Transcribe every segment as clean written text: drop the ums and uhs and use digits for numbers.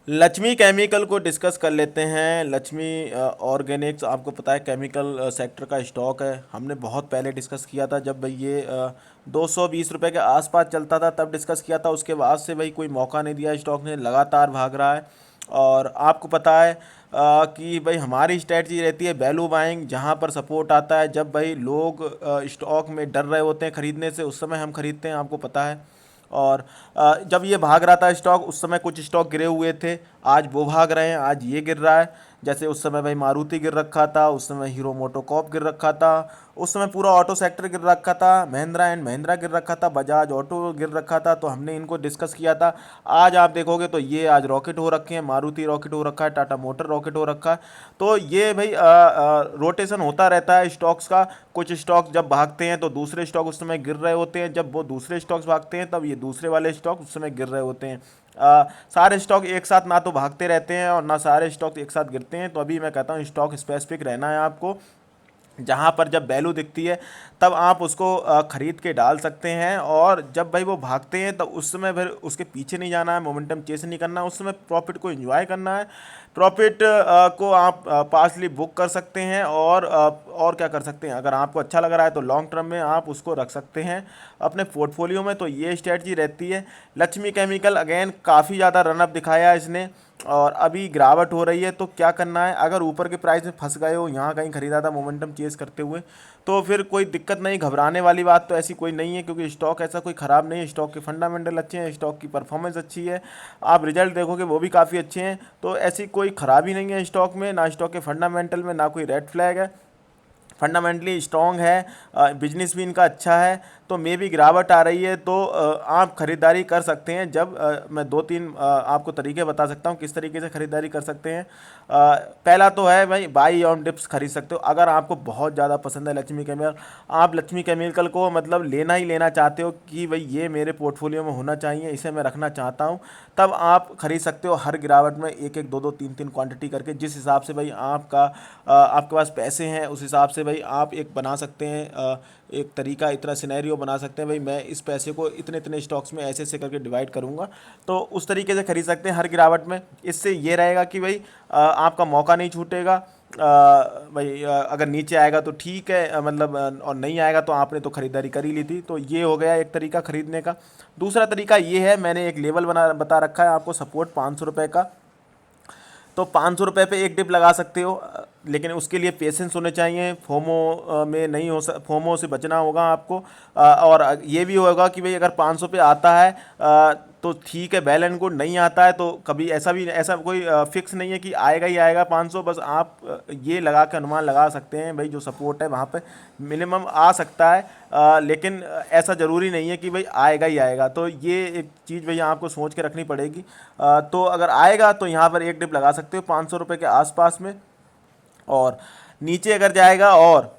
Lakshmi chemical को discuss कर लेते हैं। लक्ष्मी ऑर्गेनिक्स, आपको पता है केमिकल सेक्टर का स्टॉक है। हमने बहुत पहले डिस्कस किया था जब भाई ये 220 रुपये के आसपास चलता था, तब डिस्कस किया था। उसके बाद से भाई कोई मौका नहीं दिया, स्टॉक ने लगातार भाग रहा है। और आपको पता है कि भाई हमारी स्ट्रेटजी रहती है वैल्यू बाइंग। जहाँ पर सपोर्ट आता है, जब भाई लोग स्टॉक में डर रहे होते हैं खरीदने से, उस समय हम खरीदते हैं, आपको पता है। और जब ये भाग रहा था स्टॉक, उस समय कुछ स्टॉक गिरे हुए थे, आज वो भाग रहे हैं, आज ये गिर रहा है। जैसे उस समय भाई मारुति गिर रखा था, उस समय हीरो मोटोकॉर्प गिर रखा था, उस समय पूरा ऑटो सेक्टर गिर रखा था, महिंद्रा एंड महिंद्रा गिर रखा था, बजाज ऑटो गिर रखा था। तो हमने इनको डिस्कस किया था। आज आप देखोगे तो ये आज रॉकेट हो रखे हैं, मारुति रॉकेट हो रखा है, टाटा मोटर रॉकेट हो रखा है। तो ये भाई रोटेशन होता रहता है स्टॉक्स का। कुछ स्टॉक्स जब भागते हैं तो दूसरे स्टॉक उस समय गिर रहे होते हैं, जब वो दूसरे स्टॉक्स भागते हैं तब ये दूसरे वाले स्टॉक उस समय गिर रहे होते हैं। सारे स्टॉक एक साथ ना तो भागते रहते हैं और ना सारे स्टॉक एक साथ गिरते हैं। तो अभी मैं कहता हूँ स्टॉक स्पेसिफिक रहना है आपको। जहाँ पर जब वैल्यू दिखती है तब आप उसको खरीद के डाल सकते हैं। और जब भाई वो भागते हैं तब उस समय फिर उसके पीछे नहीं जाना है, मोमेंटम चेस नहीं करना है, उस समय प्रॉफिट को एंजॉय करना है। प्रॉफिट को आप पार्सली बुक कर सकते हैं। और क्या कर सकते हैं, अगर आपको अच्छा लग रहा है तो लॉन्ग टर्म में आप उसको रख सकते हैं अपने पोर्टफोलियो में। तो ये स्ट्रेटजी रहती है। लक्ष्मी केमिकल अगेन काफ़ी ज़्यादा रनअप दिखाया है इसने, और अभी गिरावट हो रही है। तो क्या करना है, अगर ऊपर के प्राइस में फंस गए हो, यहाँ कहीं खरीदा था मोमेंटम चेस करते हुए, तो फिर कोई दिक्कत नहीं, घबराने वाली बात तो ऐसी कोई नहीं है, क्योंकि स्टॉक ऐसा कोई ख़राब नहीं है। स्टॉक के फंडामेंटल अच्छे हैं, स्टॉक की परफॉर्मेंस अच्छी है, आप रिजल्ट देखोगे वो भी काफ़ी अच्छे हैं। तो ऐसी कोई ख़राबी नहीं है स्टॉक में, ना स्टॉक के फंडामेंटल में, ना कोई रेड फ्लैग है। फंडामेंटली स्ट्रॉन्ग है, बिजनेस भी इनका अच्छा है। तो मे भी गिरावट आ रही है तो आप ख़रीदारी कर सकते हैं। जब मैं दो तीन आपको तरीके बता सकता हूँ किस तरीके से ख़रीदारी कर सकते हैं। पहला तो है भाई बाई ऑन डिप्स खरीद सकते हो। अगर आपको बहुत ज़्यादा पसंद है लक्ष्मी केमिकल, आप लक्ष्मी केमिकल को मतलब लेना ही लेना चाहते हो कि भाई ये मेरे पोर्टफोलियो में होना चाहिए, इसे मैं रखना चाहता हूँ, तब आप खरीद सकते हो हर गिरावट में एक एक दो दो तीन तीन क्वांटिटी करके। जिस हिसाब से भाई आपके पास पैसे हैं उस हिसाब से भाई आप एक बना सकते हैं, एक तरीका, इतना सिनेरियो बना सकते हैं भाई मैं इस पैसे को इतने इतने स्टॉक्स में ऐसे ऐसे करके डिवाइड करूंगा। तो उस तरीके से खरीद सकते हैं हर गिरावट में। इससे ये रहेगा कि भाई आपका मौका नहीं छूटेगा। भाई अगर नीचे आएगा तो ठीक है, मतलब और नहीं आएगा तो आपने तो खरीदारी कर ही ली थी। तो ये हो गया एक तरीका खरीदने का। दूसरा तरीका ये है, मैंने एक लेवल बता रखा है आपको, सपोर्ट 500 रुपये का। तो 500 रुपये पे एक डिप लगा सकते हो, लेकिन उसके लिए पेशेंस होने चाहिए। फोमो में नहीं फोमो से बचना होगा आपको। और ये भी होगा कि भाई अगर 500 पे आता है तो ठीक है, वेल एंड गुड। नहीं आता है तो कभी ऐसा कोई फिक्स नहीं है कि आएगा ही आएगा 500। बस आप ये लगा के अनुमान लगा सकते हैं भाई जो सपोर्ट है वहाँ पे मिनिमम आ सकता है। लेकिन ऐसा ज़रूरी नहीं है कि भाई आएगा ही आएगा। तो ये एक चीज़ भैया आपको सोच के रखनी पड़ेगी। तो अगर आएगा तो यहाँ पर एक डिप लगा सकते हो 500 रुपये के आसपास में। और नीचे अगर जाएगा, और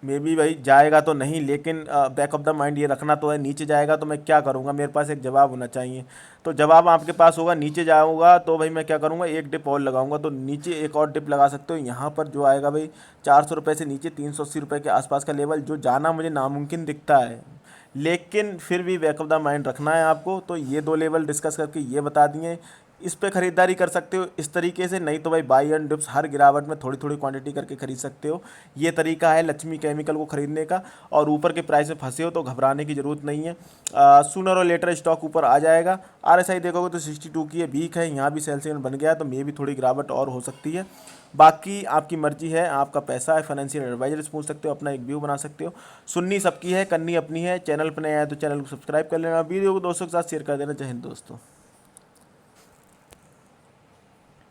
मे बी भाई जाएगा तो नहीं, लेकिन बैक ऑफ द माइंड ये रखना तो है, नीचे जाएगा तो मैं क्या करूँगा, मेरे पास एक जवाब होना चाहिए। तो जवाब आपके पास होगा, नीचे जाऊँगा तो भाई मैं क्या करूँगा, एक डिप और लगाऊंगा। तो नीचे एक और डिप लगा सकते हो। यहाँ पर जो आएगा भाई 400 रुपये से नीचे 380 रुपये के आसपास का लेवल, जो जाना मुझे नामुमकिन दिखता है, लेकिन फिर भी बैक ऑफ द माइंड रखना है आपको। तो ये दो लेवल डिस्कस करके ये बता दिए, इस पे खरीदारी कर सकते हो इस तरीके से। नहीं तो भाई बाई एंड डिप्स हर गिरावट में थोड़ी थोड़ी क्वांटिटी करके खरीद सकते हो। ये तरीका है लक्ष्मी केमिकल को खरीदने का। और ऊपर के प्राइस में फंसे हो तो घबराने की ज़रूरत नहीं है, सूनर और लेटर स्टॉक ऊपर आ जाएगा। आरएसआई देखोगे तो 62 की ये वीक है, यहाँ भी सेल सिग्नल बन गया है, तो मे भी थोड़ी गिरावट और हो सकती है। बाकी आपकी मर्जी है, आपका पैसा है, फाइनेंशियल एडवाइजर से पूछ सकते हो, अपना एक व्यू बना सकते हो। सुननी सबकी है, करनी अपनी है। चैनल पर नया है तो चैनल को सब्सक्राइब कर लेना, वीडियो को दोस्तों के साथ शेयर कर देना। जय हिंद दोस्तों।